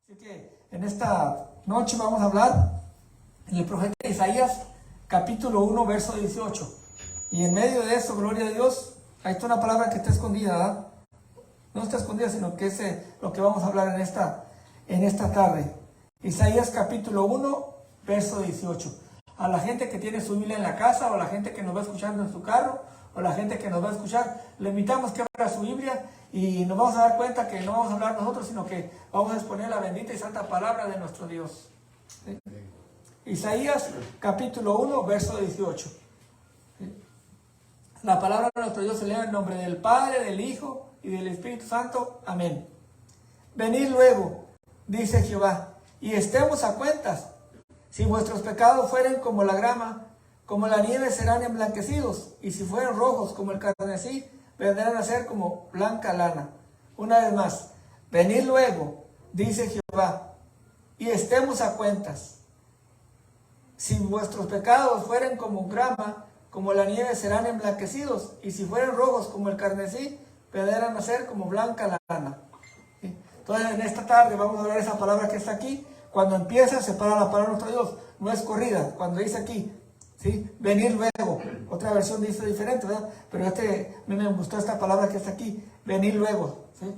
Así que en esta noche vamos a hablar en el profeta Isaías, capítulo 1, verso 18. Y en medio de eso, gloria a Dios, hay toda una palabra que está escondida, ¿verdad? No está escondida, sino que es lo que vamos a hablar en esta tarde. Isaías capítulo 1, verso 18. A la gente que tiene su Biblia en la casa, o a la gente que nos va escuchando en su carro, o a la gente que nos va a escuchar, le invitamos que abra su Biblia y nos vamos a dar cuenta que no vamos a hablar nosotros, sino que vamos a exponer la bendita y santa palabra de nuestro Dios. ¿Sí? Isaías capítulo 1, verso 18. ¿Sí? La palabra de nuestro Dios se lee en nombre del Padre, del Hijo y del Espíritu Santo. Amén. Venid luego, dice Jehová, y estemos a cuentas. Si vuestros pecados fueren como la grama, como la nieve serán emblanquecidos, y si fueren rojos como el carmesí, vendrán a ser como blanca lana. Una vez más, venid luego, dice Jehová, y estemos a cuentas. Si vuestros pecados fueren como grama, como la nieve serán emblanquecidos, y si fueren rojos como el carmesí, vendrán a ser como blanca lana. ¿Sí? Entonces en esta tarde vamos a ver esa palabra que está aquí. Cuando empieza, se para la palabra de nuestro Dios, no es corrida. Cuando dice aquí, ¿sí? Venir luego, otra versión dice diferente, ¿verdad? Pero me gustó esta palabra que está aquí, venir luego, ¿sí?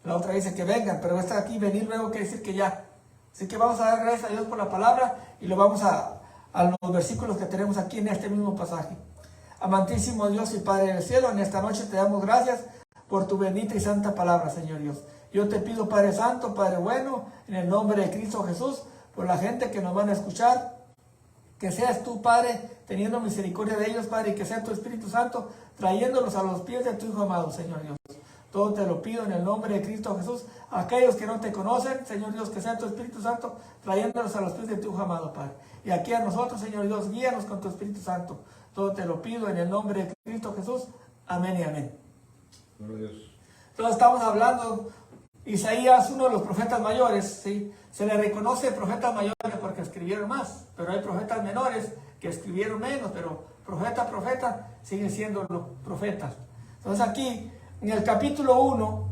La otra dice que vengan, pero esta aquí, venir luego, quiere decir que ya. Así que vamos a dar gracias a Dios por la palabra y lo vamos a los versículos que tenemos aquí en este mismo pasaje. Amantísimo Dios y Padre del cielo, en esta noche te damos gracias por tu bendita y santa palabra, Señor Dios. Yo te pido, Padre Santo, Padre bueno, en el nombre de Cristo Jesús, por la gente que nos van a escuchar, que seas tú, Padre, teniendo misericordia de ellos, Padre, y que sea tu Espíritu Santo, trayéndolos a los pies de tu Hijo amado, Señor Dios. Todo te lo pido en el nombre de Cristo Jesús. Aquellos que no te conocen, Señor Dios, que sea tu Espíritu Santo, trayéndolos a los pies de tu Hijo amado, Padre. Y aquí a nosotros, Señor Dios, guíanos con tu Espíritu Santo. Todo te lo pido en el nombre de Cristo Jesús. Amén y amén. Gloria a Dios. Entonces estamos hablando, Isaías, uno de los profetas mayores, ¿sí? Se le reconoce profetas mayores porque escribieron más, pero hay profetas menores que escribieron menos, pero profeta, siguen siendo los profetas. Entonces aquí, en el capítulo 1,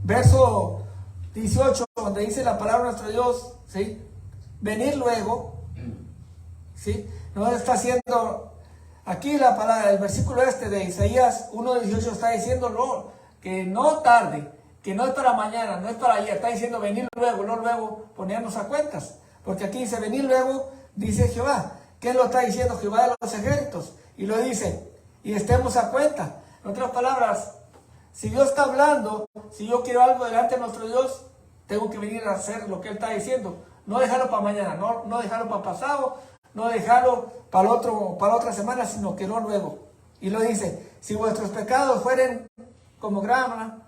verso 18, donde dice la palabra de nuestro Dios, ¿sí? Venir luego, ¿sí? Nos está haciendo, aquí la palabra, el versículo de Isaías 1:18 está diciendo que no tarde, que no es para mañana, no es para ayer, está diciendo venir luego, no luego ponernos a cuentas, porque aquí dice venir luego, dice Jehová. ¿Qué lo está diciendo Jehová de los ejércitos? Y lo dice, y estemos a cuenta. En otras palabras, si Dios está hablando, si yo quiero algo delante de nuestro Dios, tengo que venir a hacer lo que Él está diciendo, no dejarlo para mañana, no dejarlo para pasado, no dejarlo para otra semana, sino que no luego. Y lo dice, si vuestros pecados fueren como grama,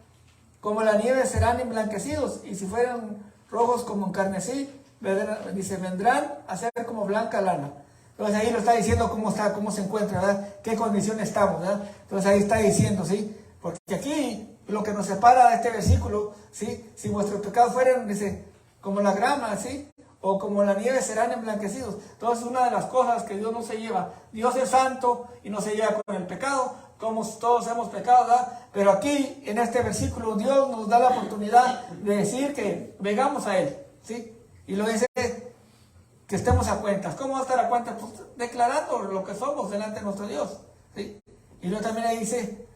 como la nieve serán emblanquecidos, y si fueran rojos como un carmesí, vendrán a ser como blanca lana. Entonces ahí lo está diciendo cómo se encuentra, ¿verdad? Qué condición estamos, ¿verdad? Entonces ahí está diciendo, ¿sí? Porque aquí lo que nos separa de este versículo, ¿sí? Si vuestros pecados fueran, dice, como la grama, ¿sí? O como la nieve serán emblanquecidos. Entonces una de las cosas que Dios no se lleva, Dios es santo y no se lleva con el pecado, como todos hemos pecado, ¿verdad? Pero aquí, en este versículo, Dios nos da la oportunidad de decir que vengamos a Él, ¿sí? Y lo dice, que estemos a cuentas. ¿Cómo va a estar a cuentas? Pues declarando lo que somos delante de nuestro Dios, ¿sí? Y luego también ahí dice,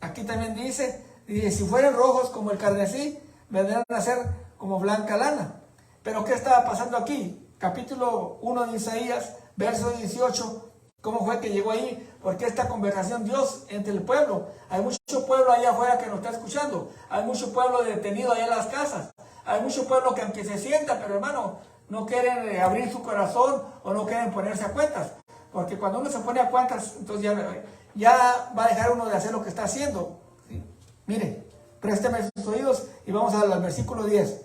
aquí también dice, si fueren rojos como el carmesí, vendrán a ser como blanca lana. Pero ¿qué estaba pasando aquí? Capítulo 1 de Isaías, verso 18, ¿cómo fue que llegó ahí? Porque esta conversación Dios entre el pueblo, hay mucho pueblo allá afuera que nos está escuchando, hay mucho pueblo detenido allá en las casas, hay mucho pueblo que aunque se sienta, pero hermano, no quieren abrir su corazón o no quieren ponerse a cuentas, porque cuando uno se pone a cuentas, entonces ya va a dejar uno de hacer lo que está haciendo, ¿sí? Mire, présteme sus oídos y vamos al versículo 10.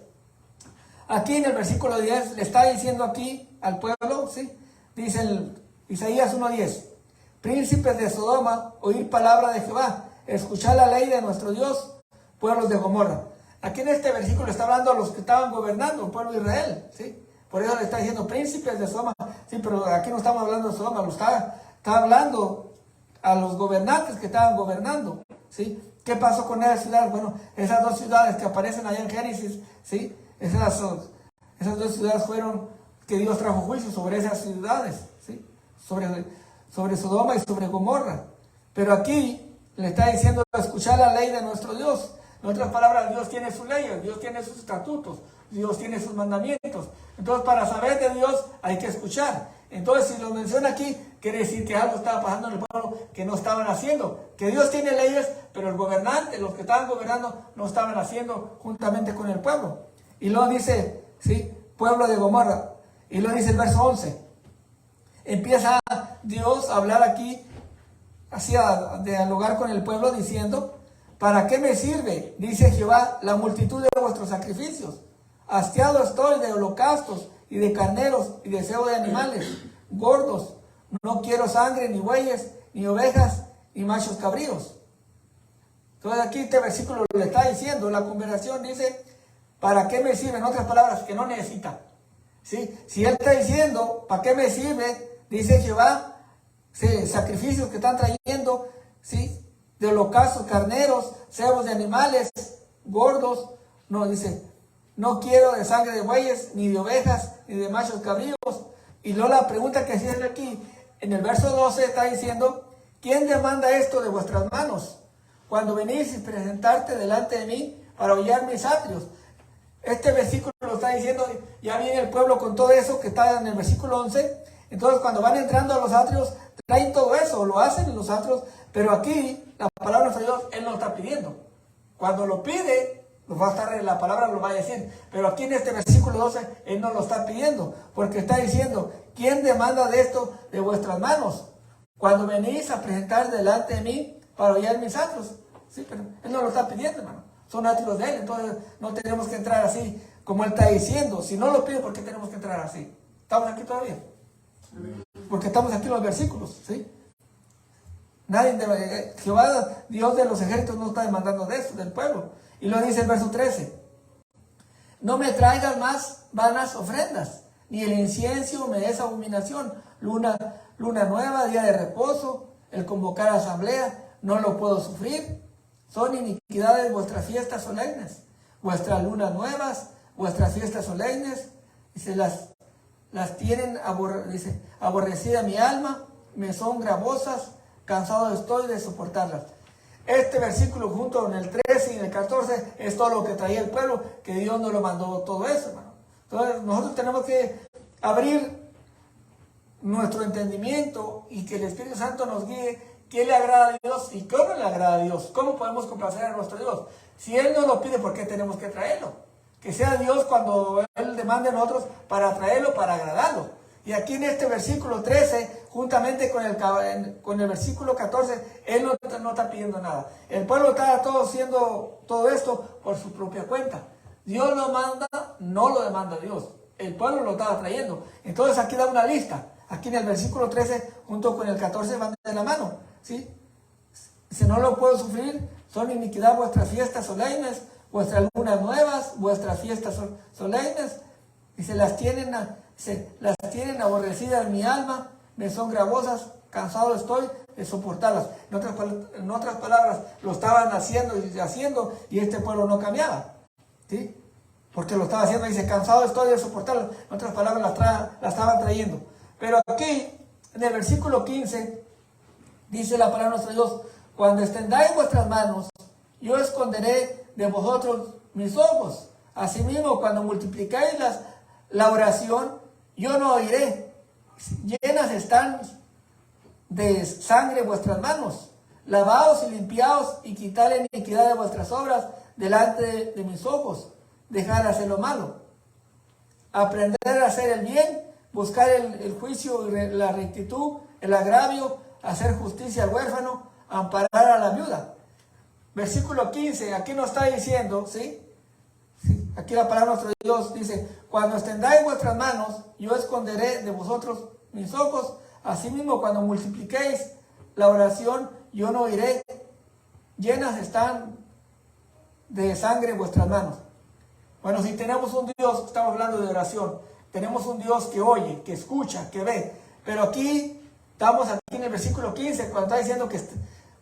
Aquí en el versículo 10 le está diciendo aquí al pueblo, ¿sí? Dice Isaías 1:10, príncipes de Sodoma, oír palabra de Jehová, escuchar la ley de nuestro Dios, pueblos de Gomorra. Aquí en este versículo está hablando a los que estaban gobernando, el pueblo de Israel, ¿sí? Por eso le está diciendo príncipes de Sodoma, sí, pero aquí no estamos hablando de Sodoma, lo está hablando a los gobernantes que estaban gobernando, ¿sí? ¿Qué pasó con esa ciudad? Bueno, esas dos ciudades que aparecen allá en Génesis, ¿sí? Esas dos ciudades fueron que Dios trajo juicio sobre esas ciudades, ¿sí? Sobre Sodoma y sobre Gomorra. Pero aquí le está diciendo escuchar la ley de nuestro Dios. En otras palabras, Dios tiene sus leyes, Dios tiene sus estatutos, Dios tiene sus mandamientos. Entonces, para saber de Dios hay que escuchar. Entonces, si lo menciona aquí, quiere decir que algo estaba pasando en el pueblo que no estaban haciendo. Que Dios tiene leyes, pero el gobernante, los que estaban gobernando, no estaban haciendo juntamente con el pueblo. Y luego dice, ¿sí? Pueblo de Gomorra. Y luego dice el verso 11. Empieza Dios a hablar aquí, así a dialogar con el pueblo diciendo, ¿para qué me sirve? Dice Jehová, la multitud de vuestros sacrificios. Hastiado estoy de holocaustos y de carneros y de cebo de animales gordos. No quiero sangre, ni bueyes, ni ovejas, ni machos cabríos. Entonces aquí este versículo le está diciendo, la conversación dice, ¿para qué me sirve? En otras palabras, que no necesita. ¿Sí? Si él está diciendo, ¿para qué me sirve? Dice Jehová, ¿sí? Sacrificios que están trayendo, ¿sí? De holocaustos, carneros, cebos de animales gordos. No, dice, no quiero de sangre de bueyes, ni de ovejas, ni de machos cabríos. Y luego la pregunta que se hace aquí, en el verso 12 está diciendo, ¿quién demanda esto de vuestras manos? Cuando venís y presentarte delante de mí para hollar mis atrios. Este versículo lo está diciendo, ya viene el pueblo con todo eso que está en el versículo 11. Entonces cuando van entrando a los atrios, traen todo eso, lo hacen en los atrios. Pero aquí, la palabra de Dios, Él no lo está pidiendo. Cuando lo pide, va a estar, la palabra lo va a decir. Pero aquí en este versículo 12, Él no lo está pidiendo. Porque está diciendo, ¿quién demanda de esto de vuestras manos? Cuando venís a presentar delante de mí para hollar mis atrios. Sí, pero Él no lo está pidiendo, hermano. Son atrios de Él. Entonces no tenemos que entrar así como Él está diciendo. Si no lo pide, ¿por qué tenemos que entrar así? ¿Estamos aquí todavía? Porque estamos aquí en los versículos, ¿sí? Jehová, Dios de los ejércitos, no está demandando de eso, del pueblo. Y lo dice el verso 13. No me traigan más vanas ofrendas, ni el incienso me es abominación. Luna nueva, día de reposo, el convocar asamblea, no lo puedo sufrir. Son iniquidades vuestras fiestas solemnes, vuestras lunas nuevas, vuestras fiestas solemnes. Dice, las tienen, dice, aborrecida mi alma, me son gravosas, cansado estoy de soportarlas. Este versículo junto con el 13 y el 14 es todo lo que traía el pueblo, que Dios nos lo mandó todo eso, hermano. Entonces nosotros tenemos que abrir nuestro entendimiento y que el Espíritu Santo nos guíe qué le agrada a Dios y cómo le agrada a Dios, cómo podemos complacer a nuestro Dios. Si Él no lo pide, ¿por qué tenemos que traerlo? Que sea Dios cuando Él demande a nosotros para traerlo, para agradarlo. Y aquí en este versículo 13, juntamente con el versículo 14, Él no está pidiendo nada. El pueblo está todo haciendo todo esto por su propia cuenta. Dios lo manda, no lo demanda Dios. El pueblo lo estaba trayendo. Entonces aquí da una lista. Aquí en el versículo 13, junto con el 14, van de la mano. ¿Sí? Si no lo puedo sufrir, son iniquidad vuestras fiestas solemnes, vuestras lunas nuevas, vuestras fiestas solemnes, y las tienen aborrecidas en mi alma, me son gravosas, cansado estoy de soportarlas. En otras palabras, lo estaban haciendo y este pueblo no cambiaba. ¿Sí? Porque lo estaba haciendo, dice, cansado estoy de soportarlas. En otras palabras, la estaban trayendo. Pero aquí, en el versículo 15, dice la palabra de nuestro Dios, cuando extendáis vuestras manos, yo esconderé de vosotros mis ojos. Asimismo, cuando multiplicáis la oración, yo no oiré. Llenas están de sangre vuestras manos. Lavaos y limpiaos y quitad la iniquidad de vuestras obras delante de mis ojos. Dejar hacer lo malo. Aprender a hacer el bien, buscar el juicio y la rectitud, el agravio, hacer justicia al huérfano, amparar a la viuda. Versículo 15, aquí nos está diciendo, ¿sí? Aquí la palabra de nuestro Dios dice, cuando extendáis vuestras manos, yo esconderé de vosotros mis ojos. Asimismo, cuando multipliquéis la oración, yo no oiré. Llenas están de sangre vuestras manos. Bueno, si tenemos un Dios, estamos hablando de oración, tenemos un Dios que oye, que escucha, que ve. Pero aquí, estamos aquí en el versículo 15, cuando está diciendo que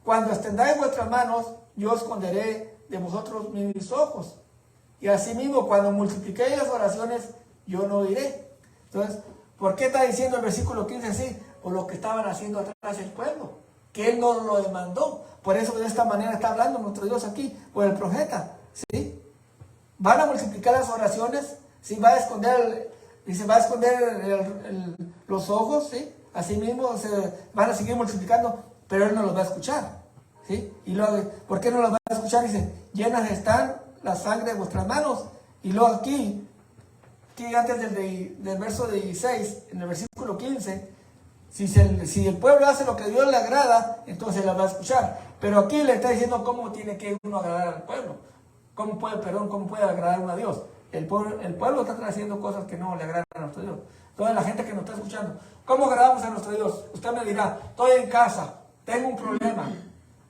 cuando extendáis vuestras manos, yo esconderé de vosotros mis ojos. Y asimismo, cuando multipliquéis las oraciones, yo no oiré. Entonces, ¿por qué está diciendo el versículo 15 así? Por lo que estaban haciendo atrás el pueblo, que él no lo demandó. Por eso de esta manera está hablando nuestro Dios aquí, por el profeta, ¿sí? Van a multiplicar las oraciones, ¿sí? Va a esconder, los ojos, ¿sí? Asimismo se van a seguir multiplicando, pero él no los va a escuchar, ¿sí? Y luego, ¿por qué no los va a escuchar? Dice, llenas están la sangre de vuestras manos. Y luego aquí antes del verso 16, en el versículo 15, si el pueblo hace lo que a Dios le agrada, entonces la va a escuchar. Pero aquí le está diciendo cómo tiene que uno agradar al pueblo. ¿Cómo puede agradar uno a Dios? El pueblo está haciendo cosas que no le agradan a nuestro Dios. Toda la gente que nos está escuchando, ¿cómo agradamos a nuestro Dios? Usted me dirá, estoy en casa, tengo un problema.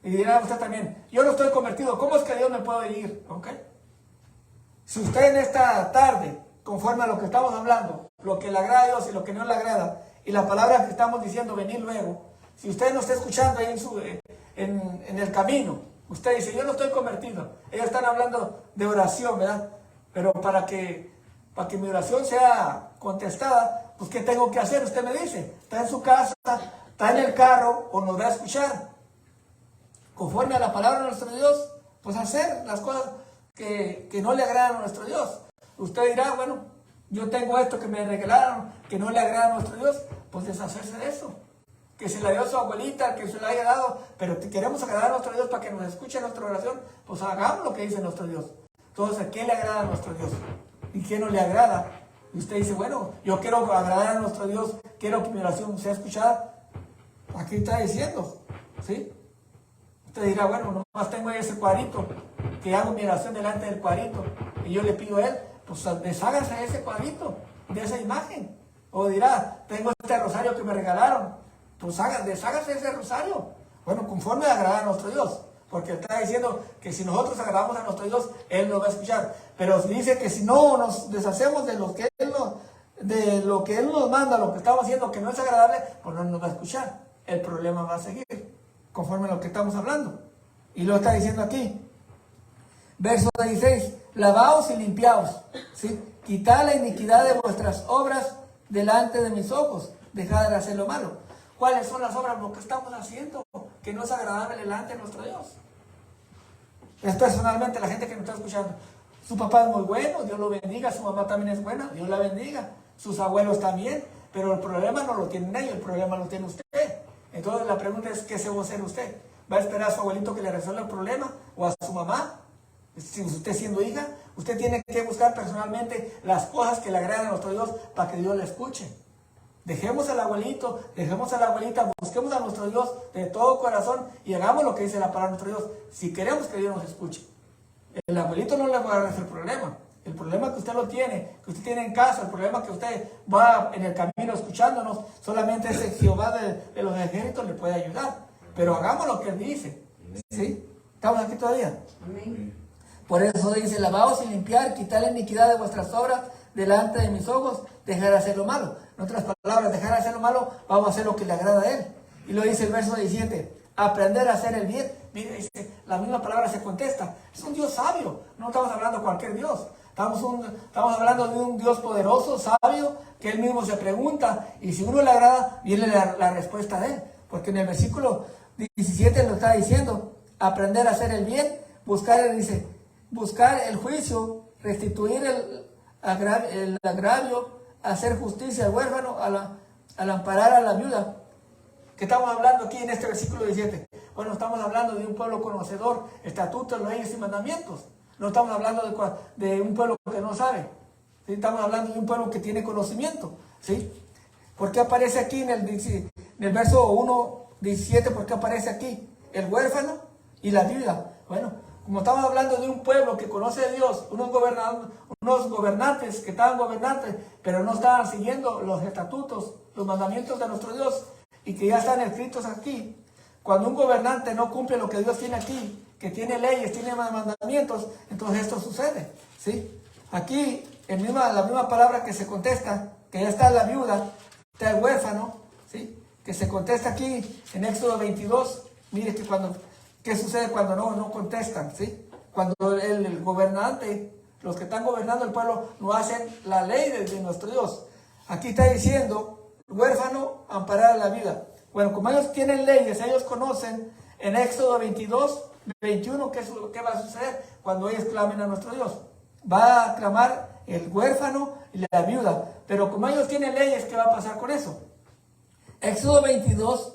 Y dirá usted también, yo no estoy convertido, ¿cómo es que Dios me puede ir? ¿Ok? Si usted en esta tarde, conforme a lo que estamos hablando, lo que le agrada a Dios y lo que no le agrada, y la palabra que estamos diciendo, venir luego, si usted no está escuchando ahí en el camino, usted dice, yo no estoy convertido. Ellos están hablando de oración, ¿verdad? Pero para que mi oración sea contestada, pues ¿qué tengo que hacer? Usted me dice, está en su casa, está en el carro, o nos va a escuchar. Conforme a la palabra de nuestro Dios, pues hacer las cosas que no le agradan a nuestro Dios. Usted dirá, bueno, yo tengo esto que me regalaron, que no le agrada a nuestro Dios, pues deshacerse de eso. Que se la dio a su abuelita, que se la haya dado, pero queremos agradar a nuestro Dios para que nos escuche nuestra oración, pues hagamos lo que dice nuestro Dios. Entonces, ¿qué le agrada a nuestro Dios? ¿Y qué no le agrada? Y usted dice, bueno, yo quiero agradar a nuestro Dios, quiero que mi oración sea escuchada. Aquí está diciendo, ¿sí? Usted dirá, bueno, nomás tengo ahí ese cuadrito, que hago mi oración delante del cuadrito, y yo le pido a él, pues deshágase de ese cuadrito, de esa imagen. O dirá, tengo este rosario que me regalaron, pues deshágase de ese rosario. Bueno, conforme a agradar a nuestro Dios, porque está diciendo que si nosotros agradamos a nuestro Dios, Él nos va a escuchar. Pero dice que si no nos deshacemos de lo que Él nos manda, lo que estamos haciendo que no es agradable, pues no nos va a escuchar. El problema va a seguir, conforme a lo que estamos hablando. Y lo está diciendo aquí. Verso 16, lavaos y limpiaos, ¿sí? Quitad la iniquidad de vuestras obras delante de mis ojos, dejad de hacer lo malo. ¿Cuáles son las obras? Lo que estamos haciendo, que no es agradable delante de nuestro Dios. Es personalmente la gente que nos está escuchando. Su papá es muy bueno, Dios lo bendiga, su mamá también es buena, Dios la bendiga, sus abuelos también, pero el problema no lo tienen ellos, el problema lo tiene usted. Entonces la pregunta es, ¿qué se va a hacer usted? ¿Va a esperar a su abuelito que le resuelva el problema? ¿O a su mamá? Si usted siendo hija, usted tiene que buscar personalmente las cosas que le agradan a nuestro Dios para que Dios le escuche. Dejemos al abuelito, dejemos a la abuelita, busquemos a nuestro Dios de todo corazón y hagamos lo que dice la palabra de nuestro Dios, si queremos que Dios nos escuche. El abuelito no le va a dar el problema. El problema que usted lo tiene, que usted tiene en casa, el problema que usted va en el camino escuchándonos, solamente ese Jehová de los ejércitos le puede ayudar. Pero hagamos lo que Él dice. ¿Sí? ¿Estamos aquí todavía? Amén. Por eso dice, lavaos y limpiar, quitar la iniquidad de vuestras obras delante de mis ojos, dejar de hacer lo malo. En otras palabras, dejar de hacer lo malo, vamos a hacer lo que le agrada a Él. Y lo dice el verso 17, aprender a hacer el bien. Mire, dice, la misma palabra se contesta. Es un Dios sabio, no estamos hablando de cualquier Dios. Estamos hablando de un Dios poderoso, sabio, que Él mismo se pregunta, y si uno le agrada, viene la respuesta de Él. Porque en el versículo 17 lo está diciendo, aprender a hacer el bien, buscar el juicio, restituir el agravio, hacer justicia al huérfano, al amparar a la viuda. ¿Qué estamos hablando aquí en este versículo 17? Bueno, estamos hablando de un pueblo conocedor, estatutos, leyes y mandamientos. No estamos hablando de un pueblo que no sabe. ¿Sí? Estamos hablando de un pueblo que tiene conocimiento. ¿Sí? ¿Por qué aparece aquí en el verso 1:17? ¿Por qué aparece aquí el huérfano y la viuda? Bueno, como estamos hablando de un pueblo que conoce a Dios, unos gobernantes que estaban gobernantes, pero no estaban siguiendo los estatutos, los mandamientos de nuestro Dios, y que ya están escritos aquí. Cuando un gobernante no cumple lo que Dios tiene aquí, que tiene leyes, tiene mandamientos, entonces esto sucede. ¿Sí? Aquí, la misma palabra que se contesta, que ya está la viuda, está el huérfano, ¿sí? Que se contesta aquí en Éxodo 22. Mire ¿qué sucede cuando no contestan? ¿Sí? Cuando el gobernante, los que están gobernando el pueblo no hacen la ley de nuestro Dios. Aquí está diciendo, huérfano, amparar la vida. Bueno, como ellos tienen leyes, ellos conocen en Éxodo 22, 21, qué va a suceder cuando ellos clamen a nuestro Dios. Va a clamar el huérfano y la viuda. Pero como ellos tienen leyes, ¿qué va a pasar con eso? Éxodo 22,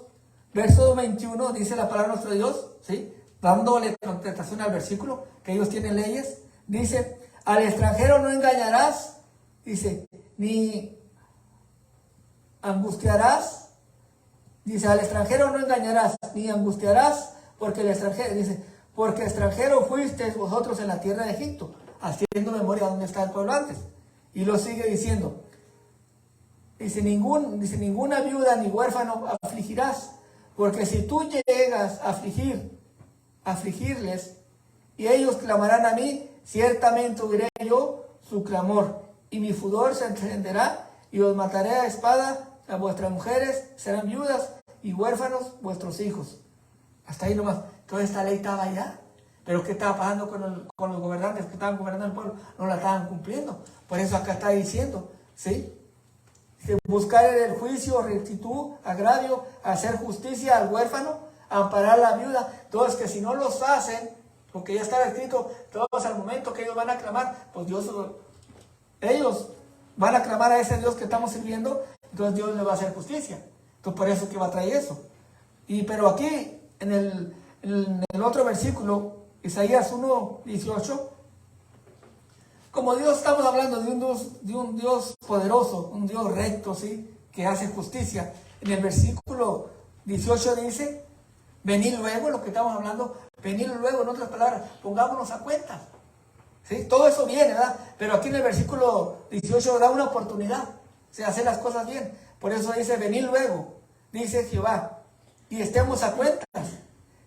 verso 21, dice la palabra de nuestro Dios, ¿sí? Dándole contestación al versículo, que ellos tienen leyes. Dice, al extranjero no engañarás, dice, ni angustiarás. Dice, al extranjero no engañarás, ni angustiarás, porque el extranjero, dice, porque extranjero fuisteis vosotros en la tierra de Egipto, haciendo memoria donde está el pueblo antes. Y lo sigue diciendo, dice, ninguna viuda ni huérfano afligirás, porque si tú llegas a afligirles, y ellos clamarán a mí, ciertamente oiré yo su clamor, y mi furor se encenderá, y os mataré a espada, a vuestras mujeres serán viudas, y huérfanos vuestros hijos. Hasta ahí nomás. Toda esta ley estaba allá. Pero ¿qué estaba pasando con los gobernantes que estaban gobernando el pueblo? No la estaban cumpliendo. Por eso acá está diciendo, ¿sí? Buscar el juicio, rectitud, agravio, hacer justicia al huérfano, amparar a la viuda. Entonces, que si no los hacen, porque ya estaba escrito, todos al momento que ellos van a clamar, pues ellos van a clamar a ese Dios que estamos sirviendo, entonces Dios le va a hacer justicia. Entonces, por eso que va a traer eso. Pero aquí, en el otro versículo, Isaías 1:18, como Dios estamos hablando de un Dios poderoso, un Dios recto, ¿sí? Que hace justicia. En el versículo 18 dice, venid luego, lo que estamos hablando, venid luego, en otras palabras, pongámonos a cuenta. ¿Sí? Todo eso viene, ¿verdad? Pero aquí en el versículo 18 da una oportunidad, ¿sí? Hacer las cosas bien. Por eso dice, venid luego, dice Jehová, y estemos a cuentas.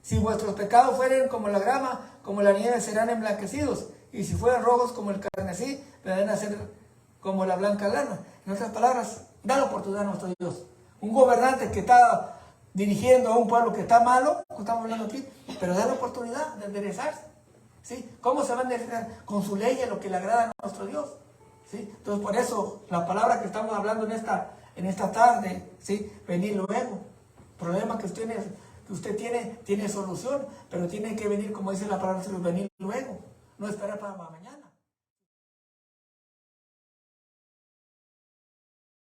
Si vuestros pecados fueren como la grama, como la nieve serán emblanquecidos, y si fueran rojos como el carmesí, vendrán a ser como la blanca lana. En otras palabras, da la oportunidad a nuestro Dios. Un gobernante que está dirigiendo a un pueblo que está malo, como estamos hablando aquí, pero da la oportunidad de enderezarse. ¿Sí? ¿Cómo se va a enderezar? Con su ley, lo que le agrada a nuestro Dios. ¿Sí? Entonces, por eso, la palabra que estamos hablando en esta tarde, ¿sí? Venir luego. El problema que usted tiene solución, pero tiene que venir, como dice la palabra, venir luego. No esperar para mañana.